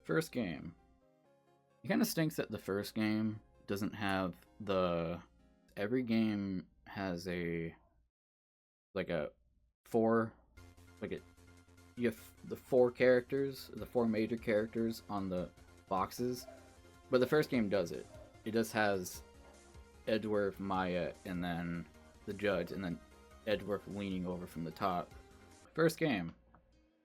First game. It kind of stinks that the first game doesn't have the... Every game has a... Like a 4... Like a... You have the 4 characters, the 4 major characters on the boxes. But the first game does it. It just has Edgeworth, Maya, and then the judge, and then Edgeworth leaning over from the top. First game.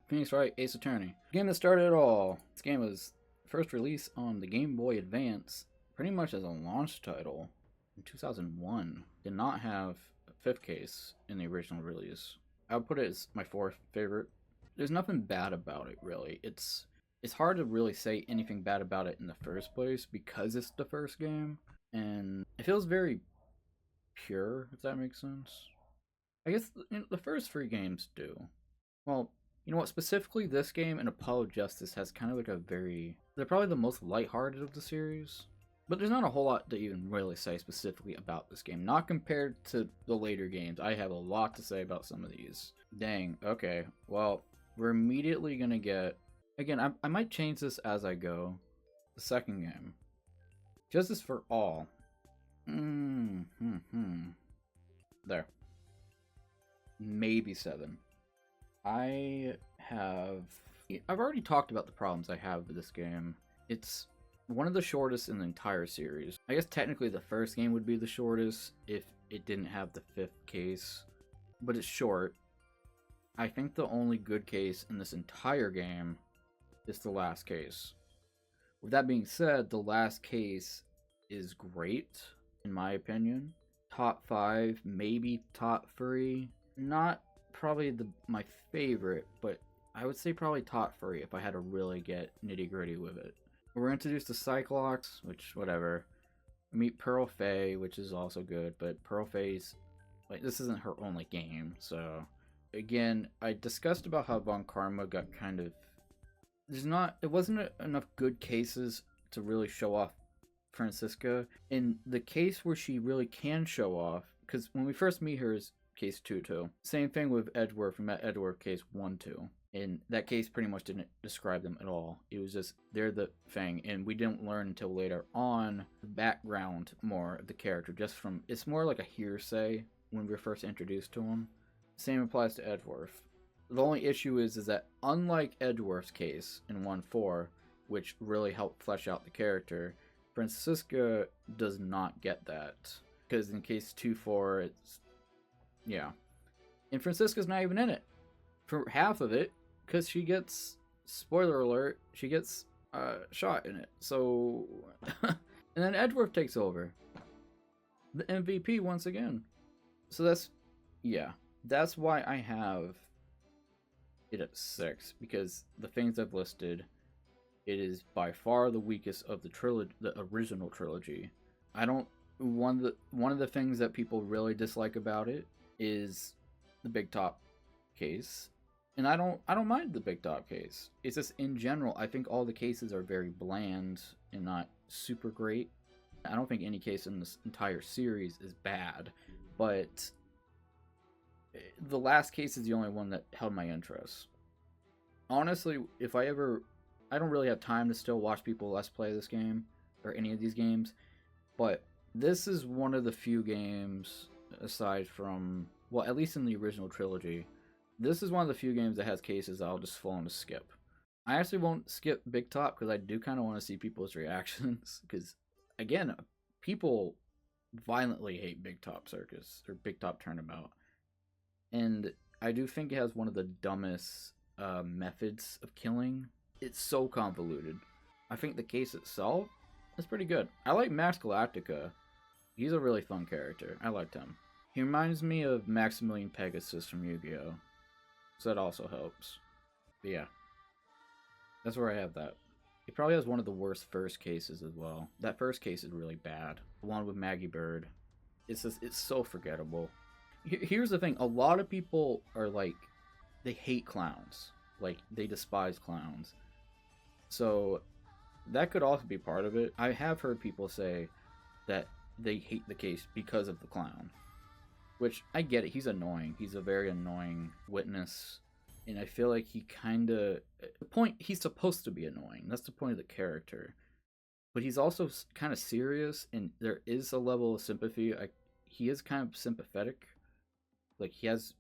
Phoenix Wright, Ace Attorney. Game that started it all. This game was first released on the Game Boy Advance, pretty much as a launch title in 2001. Did not have a 5th case in the original release. I would put it as my 4th favorite. There's nothing bad about it, really. It's hard to really say anything bad about it in the first place because it's the first game, and it feels very pure, if that makes sense. I guess the first 3 games do. Well, you know what, specifically this game and Apollo Justice has kind of like a very... They're probably the most lighthearted of the series. But there's not a whole lot to even really say specifically about this game. Not compared to the later games. I have a lot to say about some of these. Dang, okay. Well, we're immediately gonna get... Again, I might change this as I go. The second game. Justice for All. There. Maybe 7. I've already talked about the problems I have with this game. It's one of the shortest in the entire series. I guess technically the first game would be the shortest if it didn't have the 5th case, but it's short. I think the only good case in this entire game is the last case. With that being said, the last case is great, in my opinion. Top 5, maybe top 3. Not probably my favorite, but I would say probably top 3 if I had to really get nitty gritty with it. We're introduced to Cyclops, which whatever. We meet Pearl Fay, which is also good, but Pearl Fay's like, this isn't her only game, so again, I discussed about how Von Karma got kind of... it wasn't enough good cases to really show off Francisca. In the case where she really can show off, because when we first meet her is case 2-2. Same thing with Edgeworth. We met Edgeworth case 1-2. And that case pretty much didn't describe them at all. It was just, they're the thing. And we didn't learn until later on the background more of the character. Just from, it's more like a hearsay when we were first introduced to him. Same applies to Edgeworth. The only issue is that unlike Edgeworth's case in 1-4, which really helped flesh out the character, Francisca does not get that. Because in case 2-4, it's... yeah. And Francisca's not even in it. For half of it, because she gets... spoiler alert, she gets shot in it. So... and then Edgeworth takes over. The MVP once again. So that's... yeah. That's why I have it at 6, because the things I've listed, it is by far the weakest of the trilogy, the original trilogy. I don't... one of the things that people really dislike about it is the Big Top case, and I don't mind the Big Top case. It's just in general, I think all the cases are very bland and not super great. I don't think any case in this entire series is bad, but the last case is the only one that held my interest. Honestly, if I don't really have time to still watch people let's play this game, or any of these games, but this is one of the few games, aside from, well, at least in the original trilogy, this is one of the few games that has cases I'll just full on to skip. I actually won't skip Big Top, because I do kind of want to see people's reactions, because, again, people violently hate Big Top Circus, or Big Top Turnabout. And I do think it has one of the dumbest methods of killing. It's so convoluted. I think the case itself is pretty good. I like Max Galactica. He's a really fun character. I liked him. He reminds me of Maximilian Pegasus from Yu-Gi-Oh! So that also helps. But yeah. That's where I have that. He probably has one of the worst first cases as well. That first case is really bad. The one with Maggie Bird. It's so forgettable. Here's the thing, a lot of people are like, they hate clowns. Like, they despise clowns. So, that could also be part of it. I have heard people say that they hate the case because of the clown. Which, I get it, he's annoying. He's a very annoying witness. and I feel like he kind of the point he's supposed to be annoying. That's the point of the character, but he's also kind of serious, and there is a level of sympathy. He is kind of sympathetic, like he has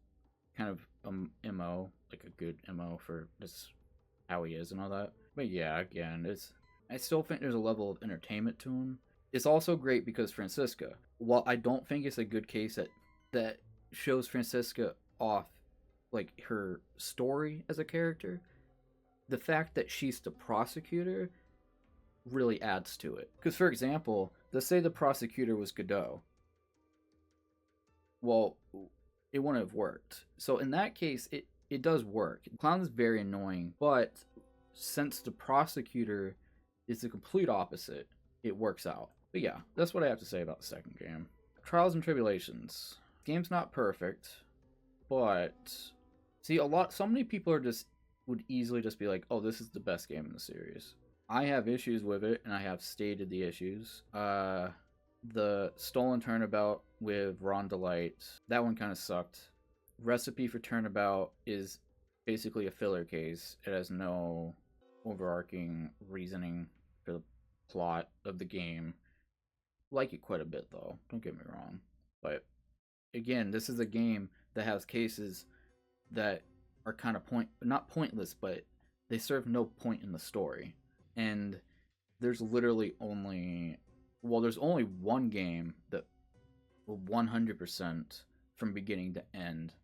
kind of mo, like a good mo for just how he is and all that. But yeah, again, I still think there's a level of entertainment to him. It's also great because Francisca, while I don't think it's a good case that shows Francisca off like her story as a character, the fact that she's the prosecutor really adds to it. Because for example, let's say the prosecutor was Godot. Well, it wouldn't have worked. So in that case, it does work. Clown is very annoying, but since the prosecutor is the complete opposite, it works out. But yeah, that's what I have to say about the second game. Trials and Tribulations. Game's not perfect, but see, so many people would easily just be like, oh, this is the best game in the series. I have issues with it, and I have stated the issues. The Stolen Turnabout with Ron Delight, that one kind of sucked. Recipe for Turnabout is basically a filler case. It has no overarching reasoning for the plot of the game. Like it quite a bit, though. Don't get me wrong. But again, this is a game that has cases that are kind of not pointless, but they serve no point in the story. And there's literally there's only one game that 100% from beginning to end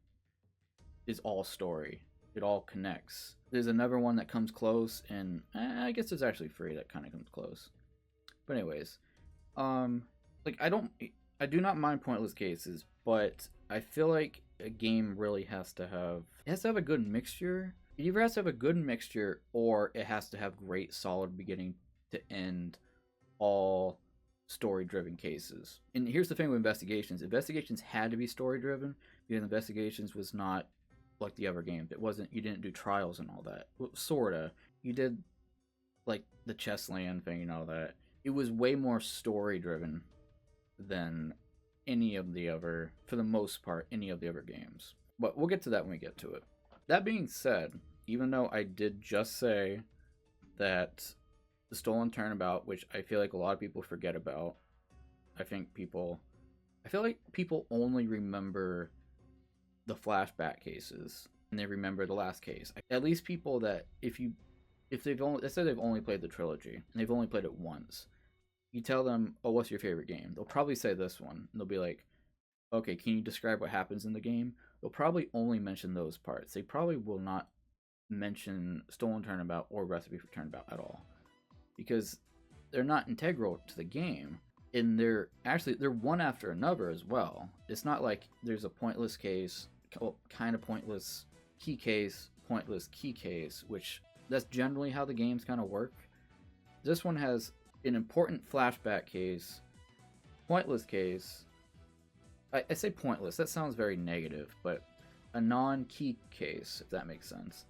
is all story. It all connects. There's another one that comes close, and I guess there's actually 3 that kind of comes close. But anyways, like I do not mind pointless cases, but I feel like a game really has to have a good mixture. It either has to have a good mixture, or it has to have great solid beginning to end, all story-driven cases. And here's the thing with Investigations. Investigations had to be story-driven, because Investigations was not like the other games. It wasn't, you didn't do trials and all that. Well, sorta. You did like the chess land thing and all that. It was way more story-driven than any of the other, for the most part, any of the other games. But we'll get to that when we get to it. That being said, even though I did just say that the Stolen Turnabout, which I feel like a lot of people forget about, I feel like people only remember the flashback cases, and they remember the last case. At least people that, let's say they've only played the trilogy, and they've only played it once, you tell them, oh, what's your favorite game? They'll probably say this one, and they'll be like, okay, can you describe what happens in the game? They'll probably only mention those parts. They probably will not mention Stolen Turnabout or Recipe for Turnabout at all, because they're not integral to the game, and they're one after another as well. It's not like there's a pointless case, kind of pointless key case, pointless key case, which that's generally how the games kind of work. This one has an important flashback case, pointless case. I say pointless, that sounds very negative, but a non-key case, if that makes sense.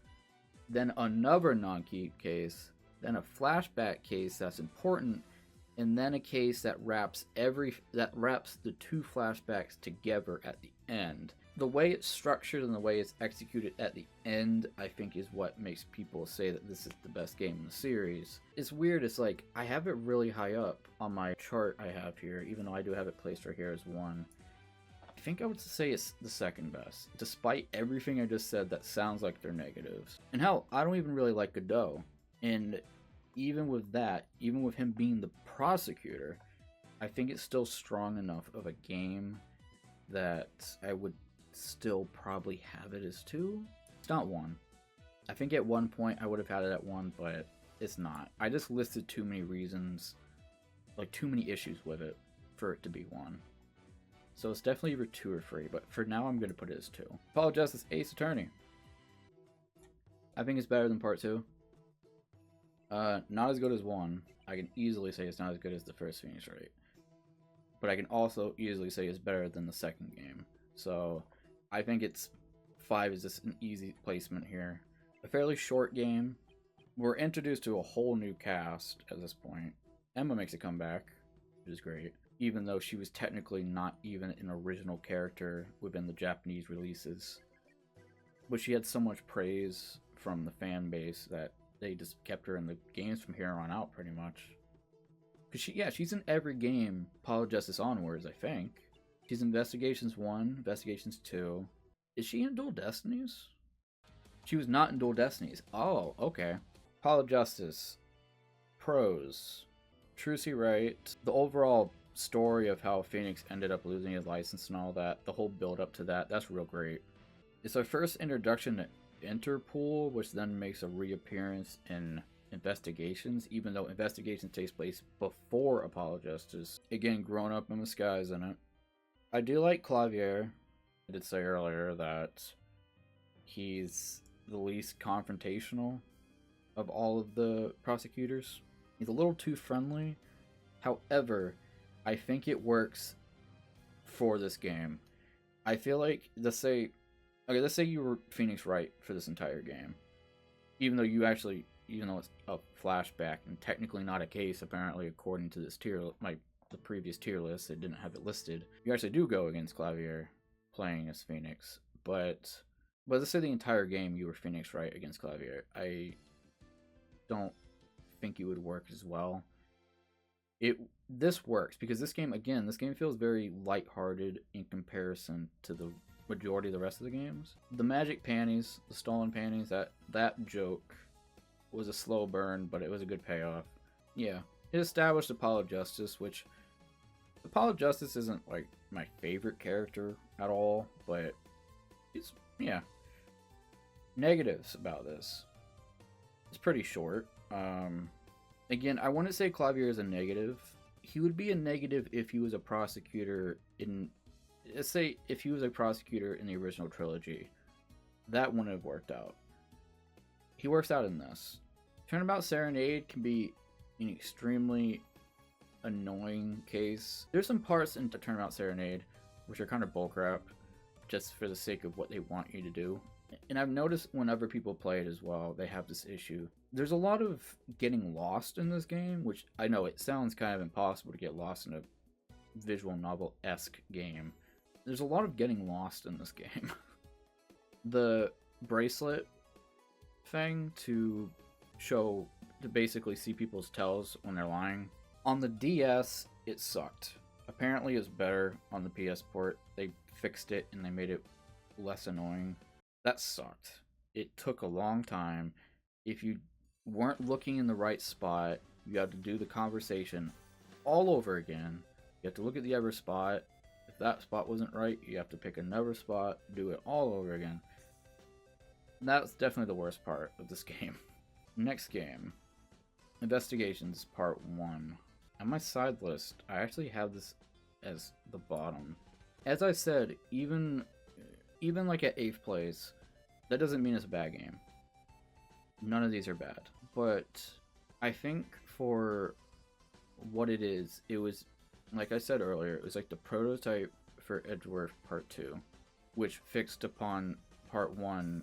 Then another non-key case, then a flashback case that's important, and then a case that wraps the 2 flashbacks together at the end. The way it's structured and the way it's executed at the end, I think, is what makes people say that this is the best game in the series. It's weird, it's like, I have it really high up on my chart I have here, even though I do have it placed right here as 1. I think I would say it's the second best, despite everything I just said that sounds like they're negatives. And hell, I don't even really like Godot, and even with that, even with him being the prosecutor, I think it's still strong enough of a game that I would still probably have it as 2. It's not 1. I think at one point I would have had it at 1, but it's not. I just listed too many reasons, like too many issues with it for it to be 1. So it's definitely either 2 or 3, but for now I'm going to put it as 2. Apollo Justice Ace Attorney. I think it's better than Part 2. Not as good as 1. I can easily say it's not as good as the first Phoenix Wright. But I can also easily say it's better than the second game. So I think 5 is just an easy placement here. A fairly short game. We're introduced to a whole new cast at this point. Emma makes a comeback, which is great, even though she was technically not even an original character within the Japanese releases. but she had so much praise from the fan base that they just kept her in the games from here on out, pretty much. Cause she's in every game. Apollo Justice onwards, I think. She's in Investigations 1, Investigations 2. Is she in Dual Destinies? She was not in Dual Destinies. Oh, okay. Apollo Justice. Pros. Trucy Wright. The overall story of how Phoenix ended up losing his license and all that. The whole build up to that. That's real great. It's our first introduction to Interpol, which then makes a reappearance in Investigations, even though Investigations takes place before Apollo Justice. Again, grown up in the skies in it. I do like Clavier. I did say earlier that he's the least confrontational of all of the prosecutors. He's a little too friendly. However, I think it works for this game. I feel like, let's say you were Phoenix Wright for this entire game. Even though it's a flashback and technically not a case, apparently, according to this the previous tier list, it didn't have it listed. You actually do go against Clavier playing as Phoenix, but let's say the entire game you were Phoenix Wright against Clavier. I don't think it would work as well. This works because this game feels very lighthearted in comparison to the majority of the rest of the games. The magic panties, the stolen panties, that joke was a slow burn, but it was a good payoff. Yeah, it established Apollo Justice, which Apollo Justice isn't like my favorite character at all, but negatives about this. It's pretty short. Again, I wouldn't say Clavier is a negative. He would be a negative if he was a prosecutor let's say if he was a prosecutor in the original trilogy. That wouldn't have worked out. He works out in this. Turnabout Serenade can be an extremely annoying case. There's some parts in Turnabout Serenade which are kind of bullcrap, just for the sake of what they want you to do. And I've noticed whenever people play it as well, they have this issue. There's a lot of getting lost in this game, which I know it sounds kind of impossible to get lost in a visual novel-esque game. There's a lot of getting lost in this game. The bracelet thing to basically see people's tells when they're lying. On the DS, it sucked. Apparently it's better on the PS port. They fixed it and they made it less annoying. That sucked. It took a long time. If you weren't looking in the right spot, you had to do the conversation all over again. You have to look at the other spot. If that spot wasn't right, you have to pick another spot, do it all over again. That's definitely the worst part of this game. Next game, Investigations Part 1. On my side list, I actually have this as the bottom. As I said, even like at 8th place, that doesn't mean it's a bad game. None of these are bad. But I think for what it is, it was, like I said earlier, it was like the prototype for Edgeworth Part 2, which fixed upon Part 1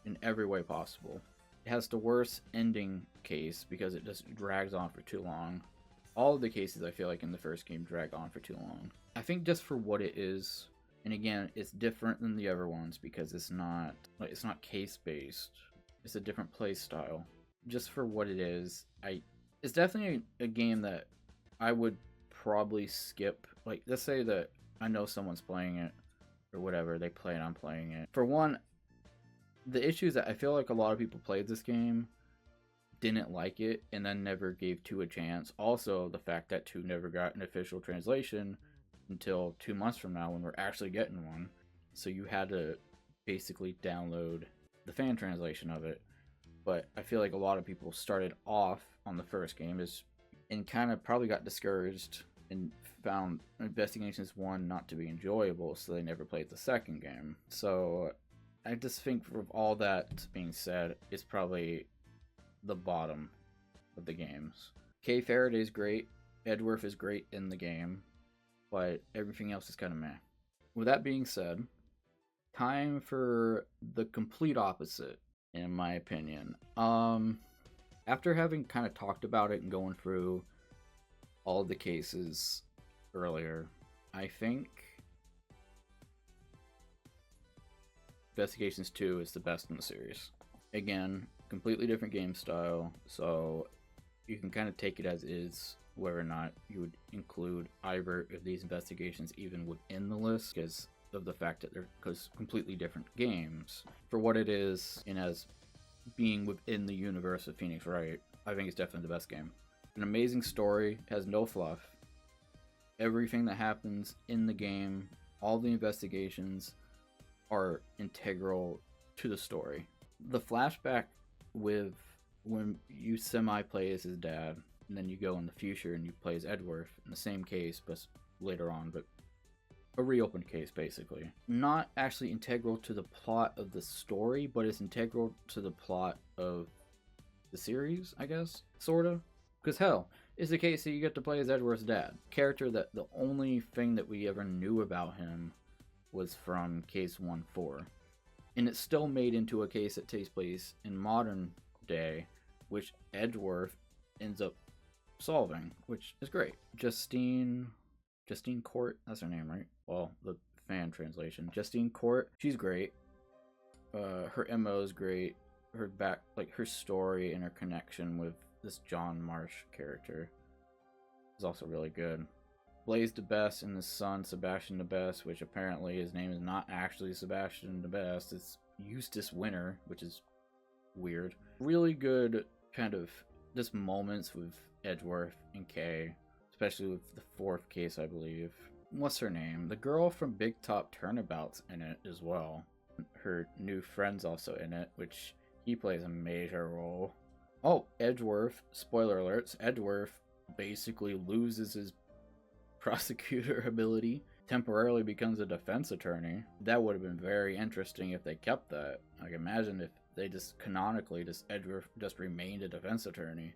in every way possible. It has the worst ending case because it just drags on for too long. All of the cases I feel like in the first game drag on for too long. I think just for what it is, and again, it's different than the other ones because it's not case based. It's a different play style. Just for what it is, it's definitely a game that I would probably skip. Like, let's say that I know someone's playing it or whatever, they play and I'm playing it. For one, the issue is that I feel like a lot of people played this game, didn't like it, and then never gave 2 a chance. Also, the fact that 2 never got an official translation until 2 months from now when we're actually getting one. So you had to basically download the fan translation of it. But I feel like a lot of people started off on the first game and kind of probably got discouraged and found Investigations 1 not to be enjoyable, so they never played the second game. So I just think, with all that being said, it's probably the bottom of the games. Kay Faraday's great, Edgeworth is great in the game, but everything else is kind of meh. With that being said, time for the complete opposite, in my opinion. After having kind of talked about it and going through all the cases earlier, I think Investigations 2 is the best in the series. Again, completely different game style, so you can kind of take it as is whether or not you would include either of these investigations even within the list because of the fact that they're completely different games. For what it is, and as being within the universe of Phoenix Wright, I think it's definitely the best game. An amazing story, has no fluff. Everything that happens in the game, all the investigations are integral to the story. The flashback with when you semi-play as his dad, and then you go in the future and you play as Edgeworth in the same case, but later on, but a reopened case, basically. Not actually integral to the plot of the story, but it's integral to the plot of the series, I guess, sorta. Because hell, it's the case that you get to play as Edgeworth's dad. Character that the only thing that we ever knew about him was from Case 1-4. And it's still made into a case that takes place in modern day, which Edgeworth ends up solving, which is great. Justine Court, that's her name, right? Well, the fan translation. Justine Court, she's great. Her MO is great. Her story and her connection with this John Marsh character is also really good. Blaze the Best and his son Sebastian the Best, which apparently his name is not actually Sebastian the Best, it's Eustace Winter, which is weird. Really good kind of just moments with Edgeworth and Kay, especially with the fourth case, I believe. What's her name? The girl from Big Top Turnabout's in it as well. Her new friend's also in it, which he plays a major role. Oh, Edgeworth, spoiler alerts, Edgeworth basically loses his prosecutor ability, temporarily becomes a defense attorney. That would have been very interesting if they kept that. Like, imagine if they just canonically, Edgeworth just remained a defense attorney.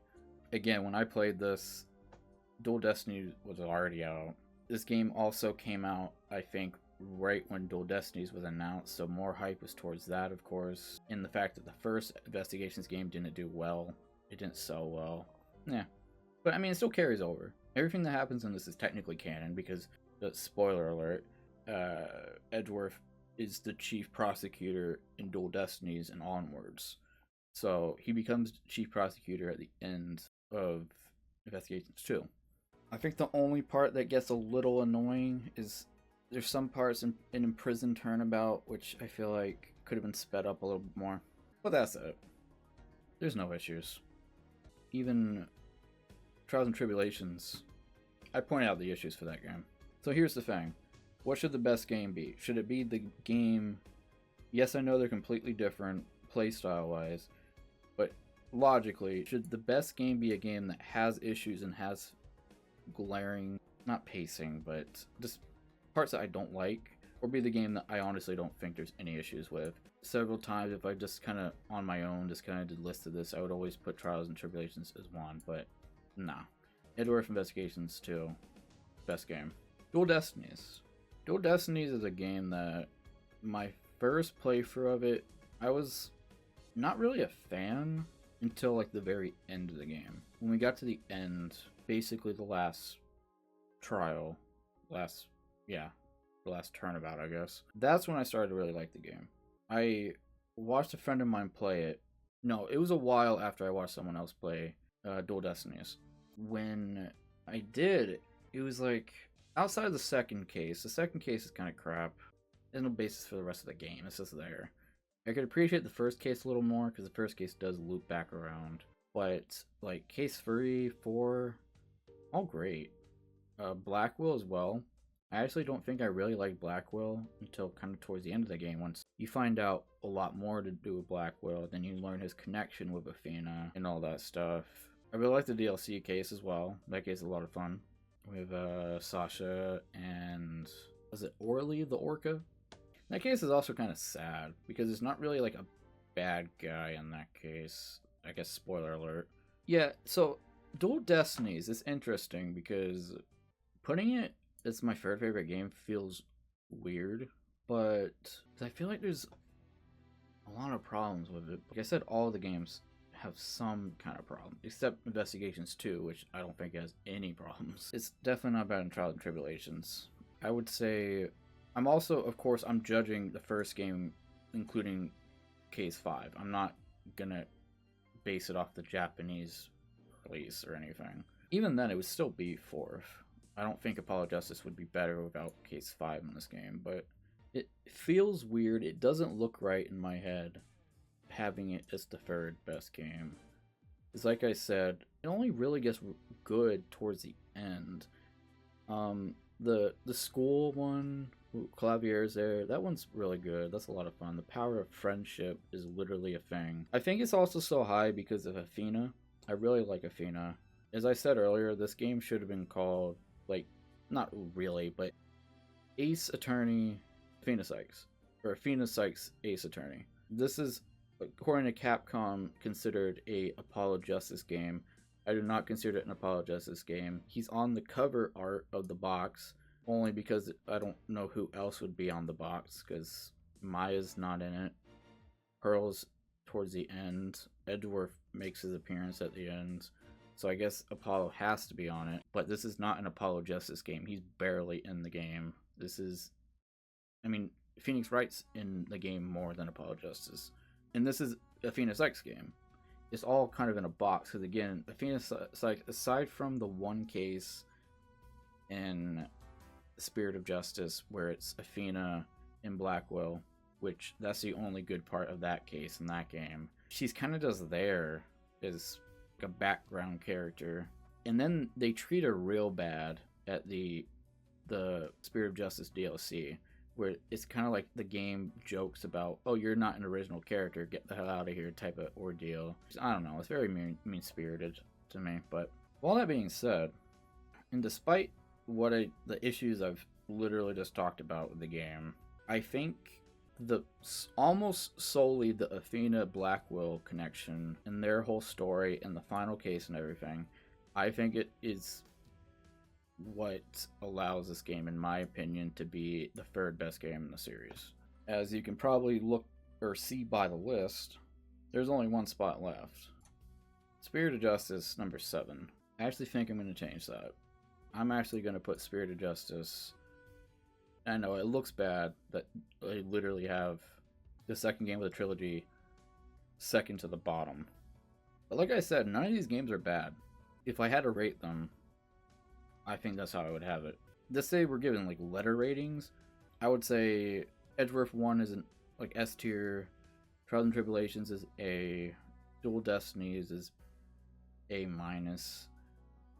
Again, when I played this, Dual Destiny was already out. This game also came out, I think, right when Dual Destinies was announced, so more hype was towards that, of course. And the fact that the first Investigations game didn't do well, it didn't sell well. Yeah. But I mean, it still carries over. Everything that happens in this is technically canon because, spoiler alert, Edgeworth is the chief prosecutor in Dual Destinies and onwards. So he becomes chief prosecutor at the end of Investigations 2. I think the only part that gets a little annoying is there's some parts in Imprisoned Turnabout which I feel like could have been sped up a little bit more. But that's it. There's no issues. Even Trials and Tribulations, I pointed out the issues for that game. So here's the thing. What should the best game be? Should it be the game... Yes, I know they're completely different playstyle-wise, but logically, should the best game be a game that has issues and has glaring, not pacing, but just parts that I don't like, or be the game that I honestly don't think there's any issues with? Several times, if I just kind of, on my own, just kind of did list of this, I would always put Trials and Tribulations as one, but nah. Edgeworth Investigations 2, best game. Dual Destinies. Dual Destinies is a game that my first playthrough of it, I was not really a fan until like the very end of the game. When we got to the end, basically the last trial, the last turnabout, I guess. That's when I started to really like the game. I watched a friend of mine play it. No, it was a while after I watched someone else play Dual Destinies. When I did, it was like, outside of the second case is kind of crap. There's no basis for the rest of the game, it's just there. I could appreciate the first case a little more, because the first case does loop back around. But, like, case 3, 4, all great. Blackwell as well. I actually don't think I really liked Blackwell until kind of towards the end of the game. Once you find out a lot more to do with Blackwell, then you learn his connection with Athena and all that stuff. I really like the DLC case as well. That case is a lot of fun. With Sasha and, was it Orly the Orca? That case is also kind of sad, because it's not really like a bad guy in that case. I guess spoiler alert. Yeah, so Dual Destinies is interesting because putting it as my third favorite game feels weird, but I feel like there's a lot of problems with it. Like I said, all the games have some kind of problem, except Investigations 2, which I don't think has any problems. It's definitely not bad in Trials and Tribulations. I would say, I'm also, of course, I'm judging the first game including Case 5. I'm not gonna base it off the Japanese release or anything. Even then, it would still be 4th. I don't think Apollo Justice would be better without Case 5 in this game, but it feels weird. It doesn't look right in my head having it as the 3rd best game. It's like I said, it only really gets good towards the end. The school one, Clavier's there, that one's really good. That's a lot of fun. The power of friendship is literally a thing. I think it's also so high because of Athena. I really like Athena. As I said earlier, this game should have been called, like, not really, but Ace Attorney Athena Sykes, or Athena Sykes Ace Attorney. This is, according to Capcom, considered a Apollo Justice game. I do not consider it an Apollo Justice game. He's on the cover art of the box, only because I don't know who else would be on the box, because Maya's not in it. Pearl's towards the end. Edgeworth makes his appearance at the end. So I guess Apollo has to be on it. But this is not an Apollo Justice game. He's barely in the game. This is... I mean, Phoenix Wright's in the game more than Apollo Justice. And this is a Phoenix X game. It's all kind of in a box. Because again, Athena Sykes, aside from the one case in Spirit of Justice where it's Athena in Blackwell, which that's the only good part of that case in that game. She's kind of just there as a background character. And then they treat her real bad at the Spirit of Justice DLC, where it's kind of like the game jokes about, oh, you're not an original character, get the hell out of here type of ordeal. I don't know, it's very mean-spirited to me. But all that being said, and despite the issues I've literally just talked about with the game, I think almost solely the Athena Blackwell connection and their whole story and the final case and everything, I think it is what allows this game, in my opinion, to be the 3rd best game in the series. As you can probably look or see by the list, there's only one spot left. Spirit of Justice, number 7. I actually think I'm going to change that. I'm actually going to put Spirit of Justice... I know, it looks bad that I literally have the 2nd game of the trilogy second to the bottom. But like I said, none of these games are bad. If I had to rate them, I think that's how I would have it. Let's say we're given like letter ratings. I would say Edgeworth 1 is like S tier, Trials and Tribulations is A, Dual Destinies is A-.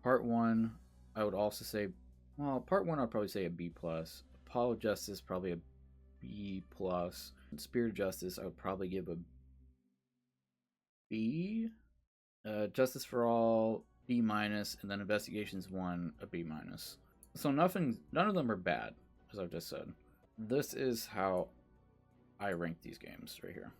Part 1, I would also say, well, Part 1 I'd probably say a B+. Apollo Justice probably a B+. And Spirit of Justice I would probably give a B. Justice for All B-, and then Investigations 1 a B-. So none of them are bad, as I've just said. This is how I rank these games right here.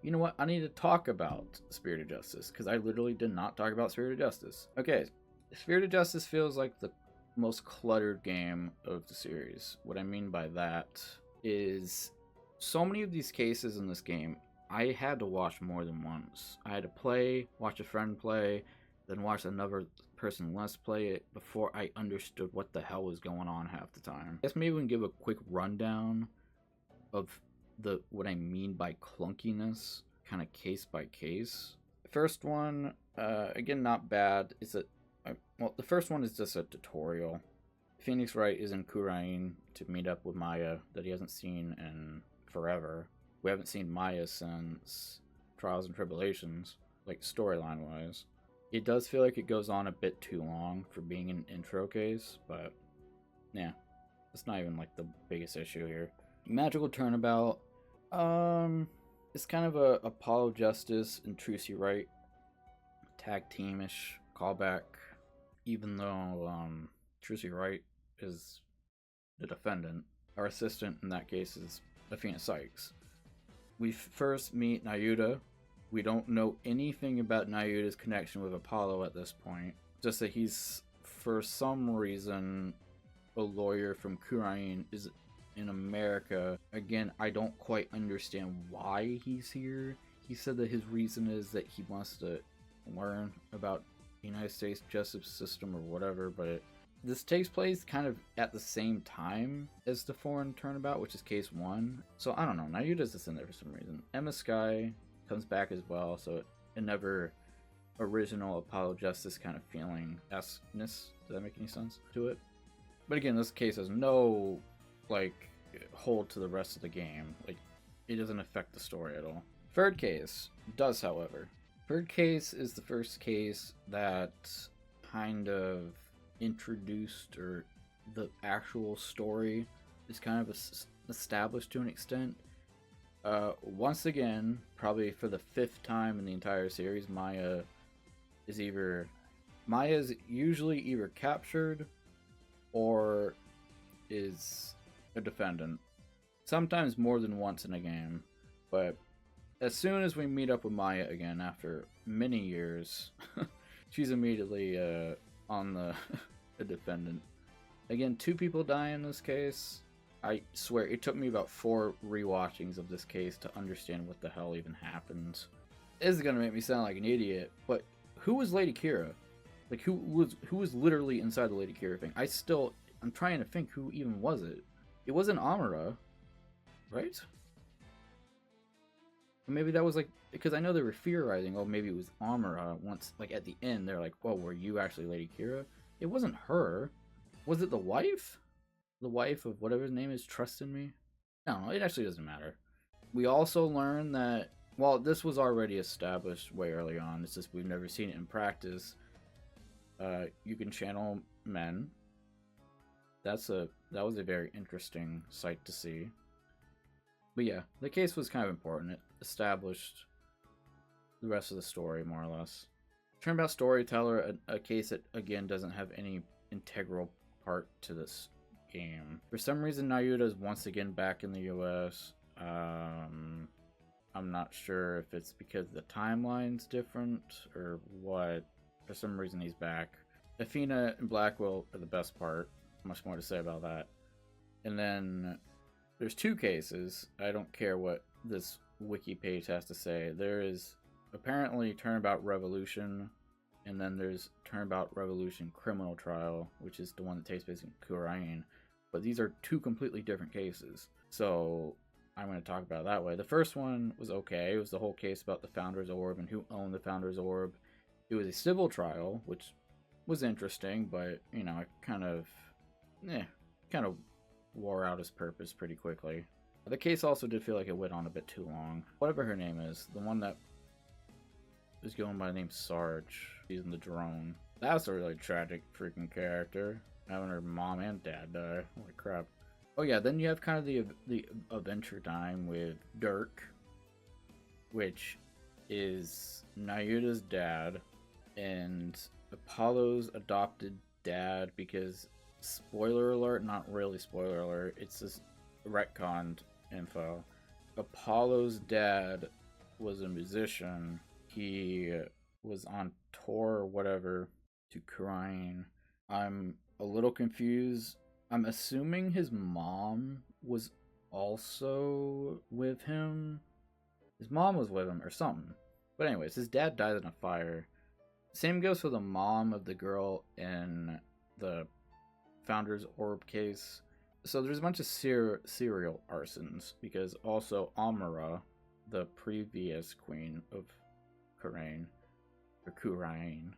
You know what? I need to talk about Spirit of Justice, because I literally did not talk about Spirit of Justice. Okay, Spirit of Justice feels like the most cluttered game of the series. What I mean by that is so many of these cases in this game I had to watch more than once. I had to play, watch a friend play, then watch another person let's play it before I understood what the hell was going on half the time. I guess maybe we can give a quick rundown of what I mean by clunkiness, kind of case by case. The first one, again, not bad. Well, the first one is just a tutorial. Phoenix Wright is in Kurain to meet up with Maya that he hasn't seen in forever. We haven't seen Maya since Trials and Tribulations, like storyline-wise. It does feel like it goes on a bit too long for being an intro case, but yeah, it's not even like the biggest issue here. Magical Turnabout, it's kind of a Apollo Justice and Trucy Wright tag team-ish callback, even though Trucy Wright is the defendant. Our assistant in that case is Athena Sykes. We first meet Nayuta. We don't know anything about Nayuta's connection with Apollo at this point. Just that he's, for some reason, a lawyer from Kurain is in America. Again, I don't quite understand why he's here. He said that his reason is that he wants to learn about the United States justice system or whatever, but This takes place kind of at the same time as the foreign turnabout, which is case 1. So I don't know, Nayuta's just in there for some reason. Emma Sky comes back as well, so it never original Apollo Justice kind of feeling esqueness. Does that make any sense to it? But again, this case has no like hold to the rest of the game. Like, it doesn't affect the story at all. Third case does, however. Third case is the first case that kind of introduced, or the actual story is kind of established to an extent. Once again, probably for the 5th time in the entire series, Maya is usually either captured or is a defendant. Sometimes more than once in a game, but as soon as we meet up with Maya again after many years, she's immediately on the a defendant. Again, 2 people die in this case. I swear, it took me about 4 rewatchings of this case to understand what the hell even happens. This is gonna make me sound like an idiot, but who was Lady Kira? Like, who was literally inside the Lady Kira thing? I'm trying to think, who even was it? It wasn't Amara, right? Maybe that was like, because I know they were theorizing, oh, maybe it was Amara. Once, like, at the end, they're like, well, were you actually Lady Kira? It wasn't her. Was it the wife? The wife of whatever his name is, Trust in Me? No, it actually doesn't matter. We also learn that, well, this was already established way early on. It's just we've never seen it in practice. You can channel men. That was a very interesting sight to see. But yeah, the case was kind of important. It established the rest of the story, more or less. Turnabout Storyteller, a case that, again, doesn't have any integral part to this game. For some reason, Nayuta is once again back in the US. I'm not sure if it's because the timeline's different or what. For some reason, he's back. Athena and Blackwell are the best part. Much more to say about that. And then there's 2 cases. I don't care what this wiki page has to say. There is apparently Turnabout Revolution, and then there's Turnabout Revolution Criminal Trial, which is the one that takes place in Kurain. But these are 2 completely different cases. So I'm going to talk about it that way. The first one was okay. It was the whole case about the Founder's Orb and who owned the Founder's Orb. It was a civil trial, which was interesting, but, you know, it kind of wore out his purpose pretty quickly. The case also did feel like it went on a bit too long. Whatever her name is, the one that is going by the name Sarge, she's in the drone. That's a really tragic freaking character, having her mom and dad die. Holy crap. Oh yeah, then you have kind of the adventure time with Dirk, which is Nayuta's dad and Apollo's adopted dad, because, spoiler alert, not really spoiler alert, it's just retconned info. Apollo's dad was a musician. He was on tour or whatever to Kurain. I'm a little confused. I'm assuming his mom was also with him. His mom was with him or something. But anyways, his dad died in a fire. Same goes for the mom of the girl in the Founder's Orb case. So there's a bunch of serial arsons, because also Amara, the previous queen of Kurain,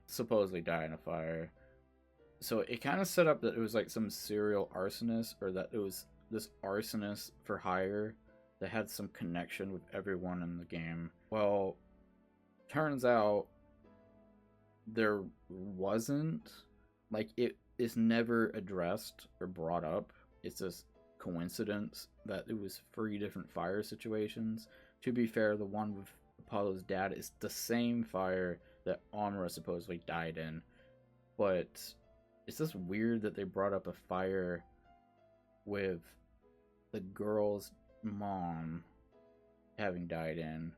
supposedly died in a fire. So it kind of set up that it was like some serial arsonist, or that it was this arsonist for hire that had some connection with everyone in the game. Well, turns out there wasn't. Like, it is never addressed or brought up. It's just coincidence that it was 3 different fire situations. To be fair, the one with Apollo's dad is the same fire that Amara supposedly died in. But it's just weird that they brought up a fire with the girl's mom having died in,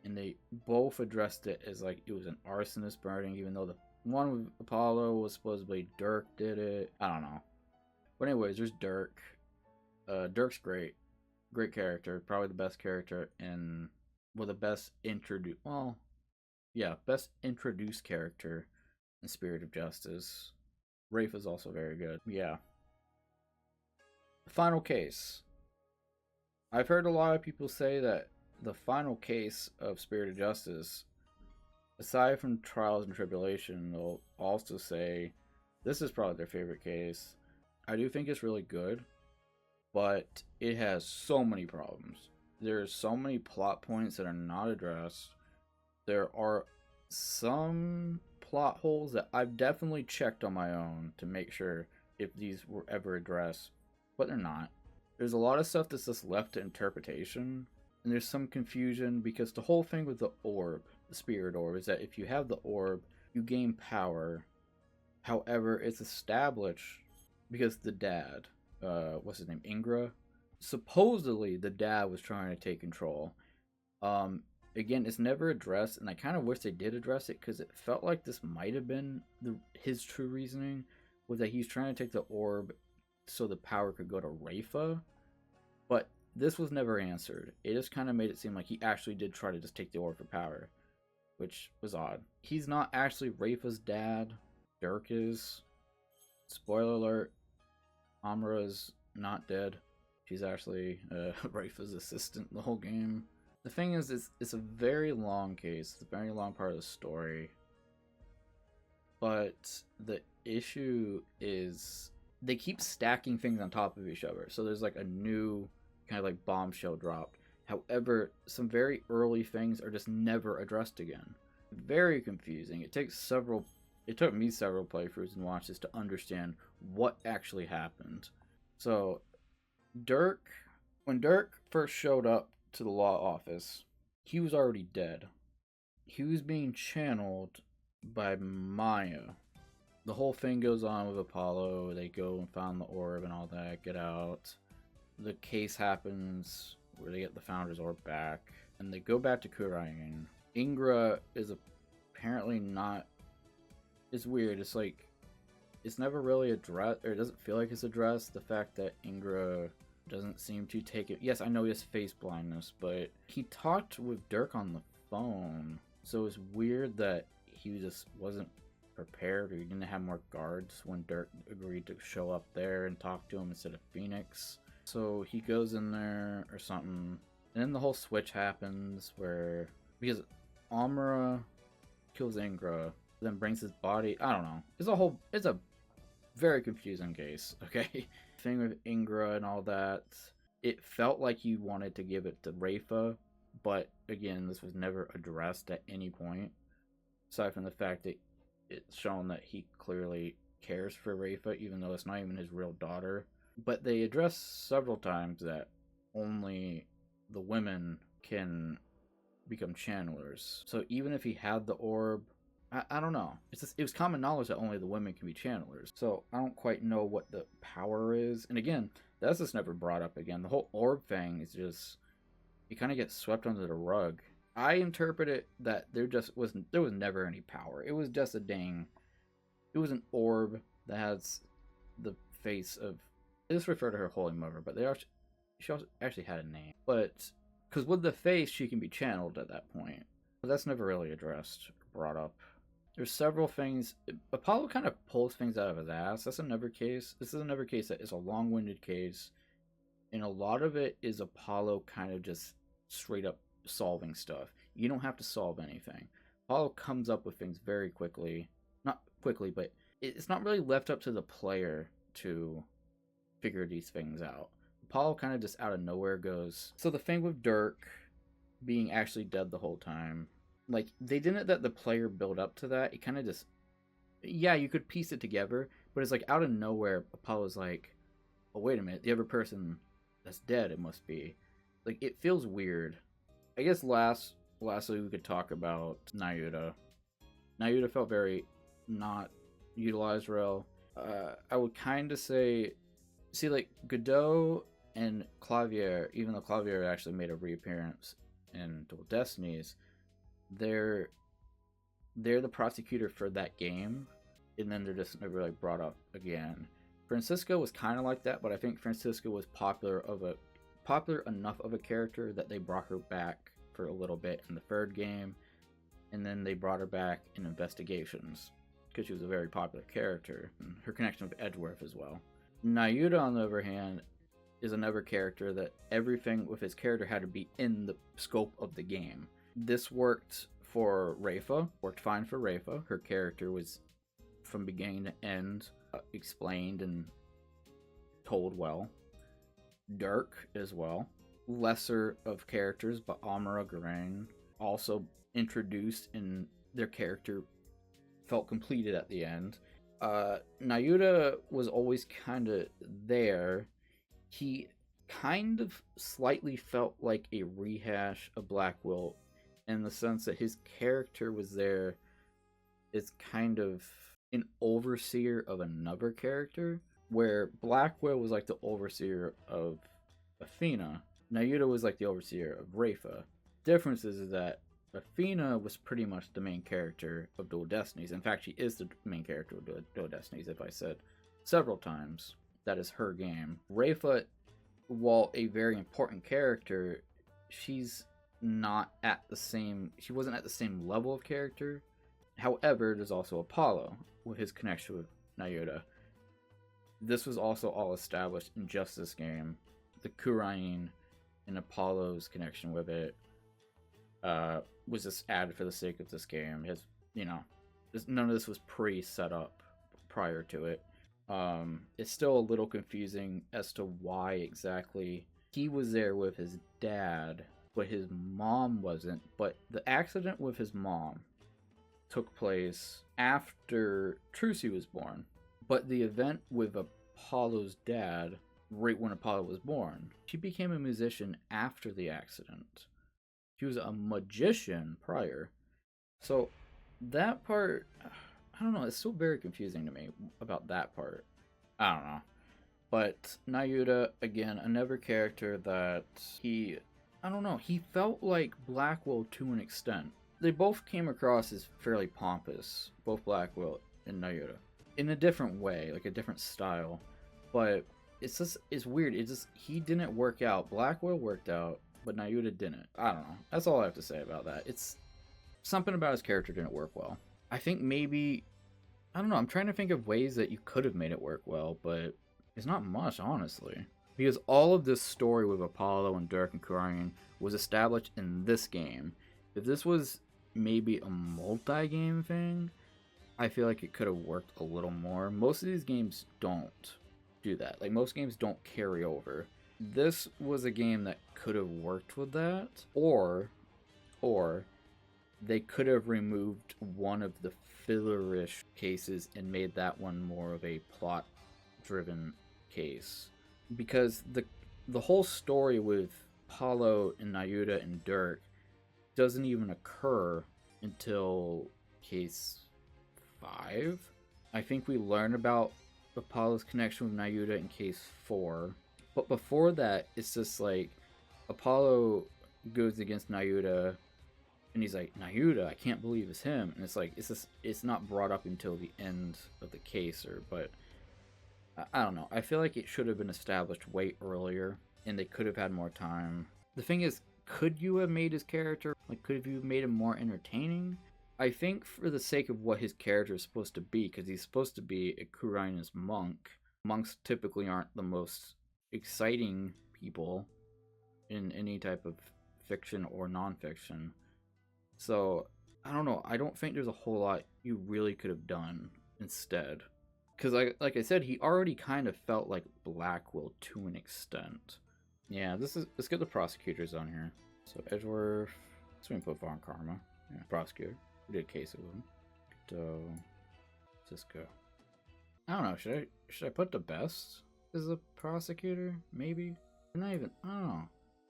and they both addressed it as like it was an arsonist burning, even though the one with Apollo was supposedly Dirk did it. I don't know. But anyways, there's Dirk. Dirk's great character, probably the best character in, well, the best best introduced character in Spirit of Justice. Rafe is also very good. Yeah. Final case. I've heard a lot of people say that the final case of Spirited Justice, aside from Trials and Tribulation, they'll also say this is probably their favorite case. I do think it's really good, but it has so many problems. There's so many plot points that are not addressed. There are some plot holes that I've definitely checked on my own to make sure if these were ever addressed, but they're not. There's a lot of stuff that's just left to interpretation, and there's some confusion because the whole thing with the orb, the spirit orb, is that if you have the orb, you gain power. However, it's established because the dad, what's his name, Ingra? Supposedly, the dad was trying to take control. Again, it's never addressed, and I kind of wish they did address it because it felt like this might have been his true reasoning, was that he's trying to take the orb so the power could go to Rafa, but this was never answered. It just kind of made it seem like he actually did try to just take the orb for power, which was odd. He's not actually Rafa's dad. Dirk is. Spoiler alert, Amra's not dead. She's actually Rafa's assistant the whole game. The thing is, it's a very long case. It's a very long part of the story. But the issue is they keep stacking things on top of each other. So there's like a new kind of like bombshell dropped. However, some very early things are just never addressed again. Very confusing. It took me several playthroughs and watches to understand what actually happened. So when Dirk first showed up to the law office, he was already dead. He was being channeled by Maya. The whole thing goes on with Apollo. They go and find the orb and all that, get out. The case happens where they get the Founder's orb back, and they go back to Kurain. Ingra is apparently not... It's weird. It's like... It's never really addressed, or it doesn't feel like it's addressed, the fact that Ingra doesn't seem to take it. Yes, I know he has face blindness, but he talked with Dirk on the phone, so it's weird that he just wasn't prepared, or he didn't have more guards when Dirk agreed to show up there and talk to him instead of Phoenix. So he goes in there or something, and then the whole switch happens where, because Amra kills Ingra, then brings his body. I don't know. It's a very confusing case, okay? Thing with Ingra and all that, it felt like he wanted to give it to Rafa, but again, this was never addressed at any point, aside from the fact that it's shown that he clearly cares for Rafa, even though it's not even his real daughter. But they address several times that only the women can become channelers. So even if he had the orb, I don't know. It was common knowledge that only the women can be channelers. So I don't quite know what the power is. And again, that's just never brought up again. The whole orb thing is just, it kind of gets swept under the rug. I interpret it that there was never any power. It was just it was an orb that has the face of, they just refer to her Holy Mother, but she actually had a name. But, because with the face, she can be channeled at that point. But that's never really addressed or brought up. There's several things. Apollo kind of pulls things out of his ass. That's another case. This is another case that is a long-winded case. And a lot of it is Apollo kind of just straight up solving stuff. You don't have to solve anything. Apollo comes up with things very quickly. Not quickly, but it's not really left up to the player to figure these things out. Apollo kind of just out of nowhere goes. So the thing with Dirk being actually dead the whole time, like, they didn't let the player build up to that. It kind of just, yeah, you could piece it together, but it's like out of nowhere, Apollo's like, oh, wait a minute, the other person that's dead, it must be. Like, it feels weird. I guess lastly, we could talk about Nayuta. Nayuta felt very not utilized well. I would kind of say, see, like, Godot and Clavier, even though Clavier actually made a reappearance in Dual Destinies, they're the prosecutor for that game, and then they're just never like brought up again. Francisco was kind of like that, but I think Francisco was popular enough of a character that they brought her back for a little bit in the third game, and then they brought her back in Investigations. because she was a very popular character, and her connection with Edgeworth as well. Nayuta, on the other hand, is another character that everything with his character had to be in the scope of the game. This worked for Rafa, worked fine for Rafa. Her character was, from beginning to end, explained and told well. Dirk as well. Lesser of characters, but Amara Garain also introduced, and their character felt completed at the end. Nayuta was always kind of there. He kind of slightly felt like a rehash of Black Wilt, in the sense that his character was there as kind of an overseer of another character, where Black Wilt was like the overseer of Athena. Nayuta was like the overseer of Rafa. Difference is that Athena was pretty much the main character of Dual Destinies. In fact, she is the main character of Dual Destinies, if I said several times. That is her game. Rafa, while a very important character, she's not at the same... She wasn't at the same level of character. However, there's also Apollo, with his connection with Nayuta. This was also all established in just this game. The Kurain and Apollo's connection with it was just added for the sake of this game. His, none of this was pre-set up prior to it. It's still a little confusing as to why exactly he was there with his dad, but his mom wasn't. But the accident with his mom took place after Trucy was born. But the event with Apollo's dad, right when Apollo was born, she became a musician after the accident. She was a magician prior. So that part, I don't know, it's still very confusing to me about that part. I don't know. But Nayuta, again, another character that he felt like Black Wilt to an extent. They both came across as fairly pompous, both Black Wilt and Nayuta, in a different way, like a different style. But it's weird. He didn't work out. Black Wilt worked out, but Nayuta didn't. I don't know. That's all I have to say about that. It's something about his character didn't work well. I think maybe, I don't know, I'm trying to think of ways that you could have made it work well, but it's not much, honestly. Because all of this story with Apollo and Dirk and Kurain was established in this game. If this was maybe a multi-game thing, I feel like it could have worked a little more. Most of these games don't do that. Like, most games don't carry over. This was a game that could have worked with that, or they could have removed one of the fillerish cases and made that one more of a plot-driven case. Because the whole story with Apollo and Nayuta and Dirk doesn't even occur until case 5. I think we learn about Apollo's connection with Nayuta in case 4. But before that, it's just like Apollo goes against Nayuta and he's like, Nayuta, I can't believe it's him. And it's like, it's not brought up until the end of the case, but I don't know. I feel like it should have been established way earlier, and they could have had more time. The thing is, could you have made his character, could you have made him more entertaining? I think for the sake of what his character is supposed to be, because he's supposed to be a Kurain's monk. Monks typically aren't the most exciting people in any type of fiction or non-fiction. So, I don't know. I don't think there's a whole lot you really could have done instead. Because, like I said, he already kind of felt like Black Wilt to an extent. Yeah, let's get the prosecutors on here. So, Edgeworth, let's put Von Karma. Yeah, prosecutor. We did a case with him. So, Cisco. I don't know, should I put the best as a prosecutor? Maybe? I don't know.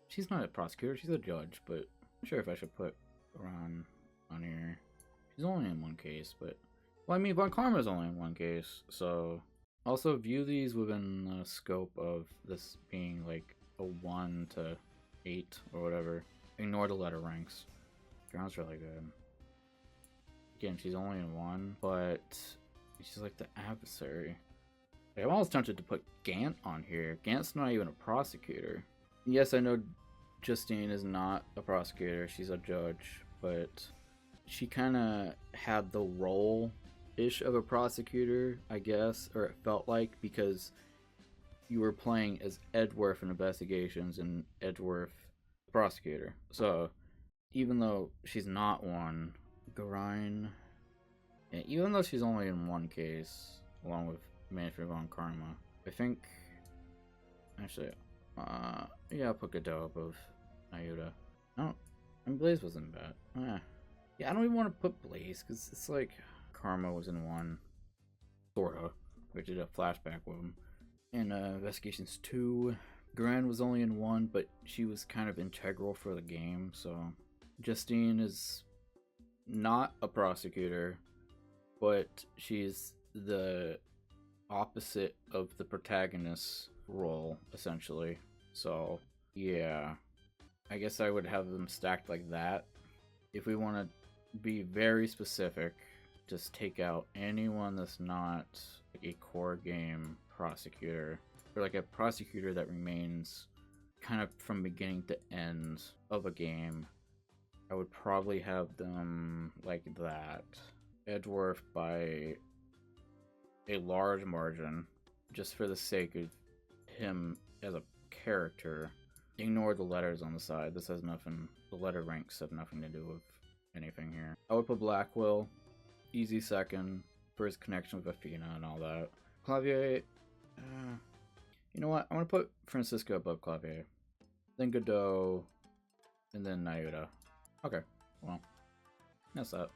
She's not a prosecutor, she's a judge, but I'm not sure if I should put Ron on here. She's only in one case, but... Well, I mean, Von Karma's only in one case, so... Also, view these within the scope of this being like a 1 to 8 or whatever. Ignore the letter ranks. Ground's really good. Again, she's only in 1, but she's like the adversary. I'm almost tempted to put Gant on here. Gant's not even a prosecutor. Yes, I know Justine is not a prosecutor, she's a judge, but she kind of had the role ish of a prosecutor, I guess, or it felt like, because you were playing as Edgeworth in Investigations and Edgeworth prosecutor. So even though she's not one, Garine, even though she's only in one case, along with Manfred von Karma, I think, actually, yeah, I'll put Godot above Ayuda. No, and Blaze wasn't bad. Yeah, I don't even want to put Blaze, because it's like, Karma was in one, sorta, which did a flashback with him. In Investigations 2, Gran was only in one, but she was kind of integral for the game, so Justine is not a prosecutor, but she's the opposite of the protagonist's role, essentially. So, yeah, I guess I would have them stacked like that. If we want to be very specific, just take out anyone that's not like a core game prosecutor, or like a prosecutor that remains kind of from beginning to end of a game. I would probably have them like that. Edgeworth by a large margin, just for the sake of him as a character. Ignore the letters on the side. This has nothing, the letter ranks have nothing to do with anything here. I would put Blackwell, easy second, for his connection with Athena and all that. Clavier, you know what? I'm gonna put Francisco above Clavier, then Godot, and then Nayuda. Okay, well, that's that.